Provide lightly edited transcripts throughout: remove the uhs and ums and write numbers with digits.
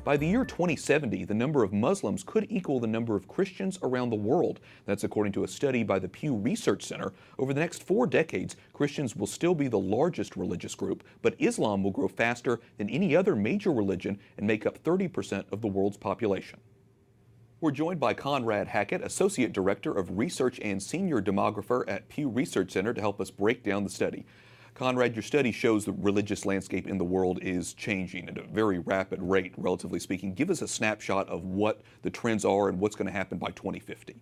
By the year 2070, the number of Muslims could equal the number of Christians around the world. That's according to a study by the Pew Research Center. Over the next 4 decades, Christians will still be the largest religious group, but Islam will grow faster than any other major religion and make up 30% of the world's population. We're joined by Conrad Hackett, Associate Director of Research and Senior Demographer at Pew Research Center, to help us break down the study. Conrad, your study shows the religious landscape in the world is changing at a very rapid rate, relatively speaking. Give us a snapshot of what the trends are and what's going to happen by 2050.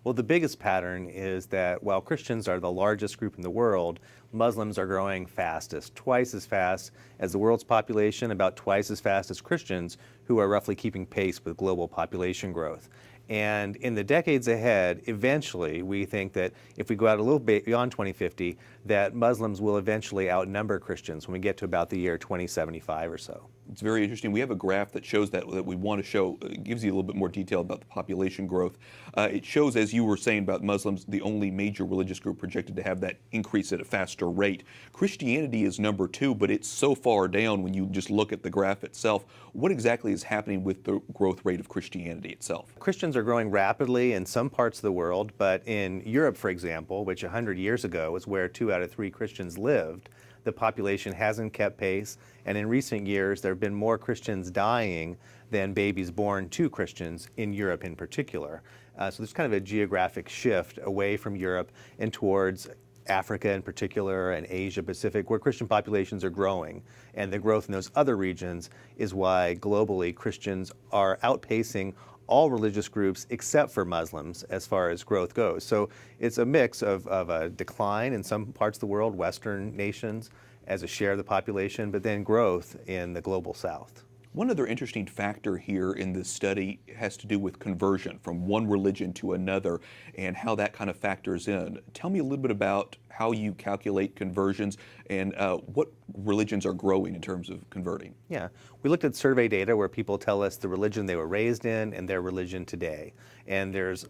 Well, the biggest pattern is that while Christians are the largest group in the world, Muslims are growing fastest, twice as fast as the world's population, about twice as fast as Christians, who are roughly keeping pace with global population growth. And in the decades ahead, eventually, we think that if we go out a little bit beyond 2050, that Muslims will eventually outnumber Christians when we get to about the year 2075 or so. It's very interesting. We have a graph that shows that we want to show. It gives you a little bit more detail about the population growth. It shows, as you were saying about Muslims, the only major religious group projected to have that increase at a faster rate. Christianity is number 2, but it's so far down when you just look at the graph itself. What exactly is happening with the growth rate of Christianity itself? Christians are growing rapidly in some parts of the world, but in Europe, for example, which 100 years ago was where 2 out of 3 Christians lived, the population hasn't kept pace, and in recent years there have been more Christians dying than babies born to Christians in Europe in particular. So there's kind of a geographic shift away from Europe and towards Africa in particular and Asia Pacific, where Christian populations are growing. And the growth in those other regions is why globally Christians are outpacing all religious groups except for Muslims as far as growth goes. So it's a mix of a decline in some parts of the world, Western nations, as a share of the population, but then growth in the global South. One other interesting factor here in this study has to do with conversion from one religion to another and how that kind of factors in. Tell me a little bit about how you calculate conversions and what religions are growing in terms of converting. Yeah, we looked at survey data where people tell us the religion they were raised in and their religion today. And there's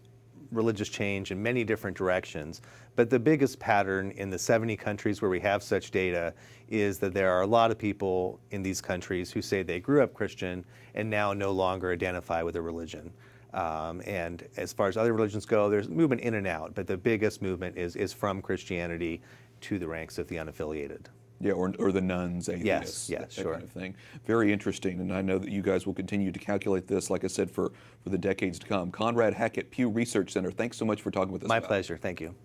religious change in many different directions. But the biggest pattern in the 70 countries where we have such data is that there are a lot of people in these countries who say they grew up Christian and now no longer identify with a religion. And as far as other religions go, there's movement in and out, but the biggest movement is from Christianity to the ranks of the unaffiliated. Yeah, or the nuns, atheists, yes, that sure. kind of thing. Very interesting, and I know that you guys will continue to calculate this, like I said, for the decades to come. Conrad Hackett, Pew Research Center, thanks so much for talking with us. My pleasure, thank you.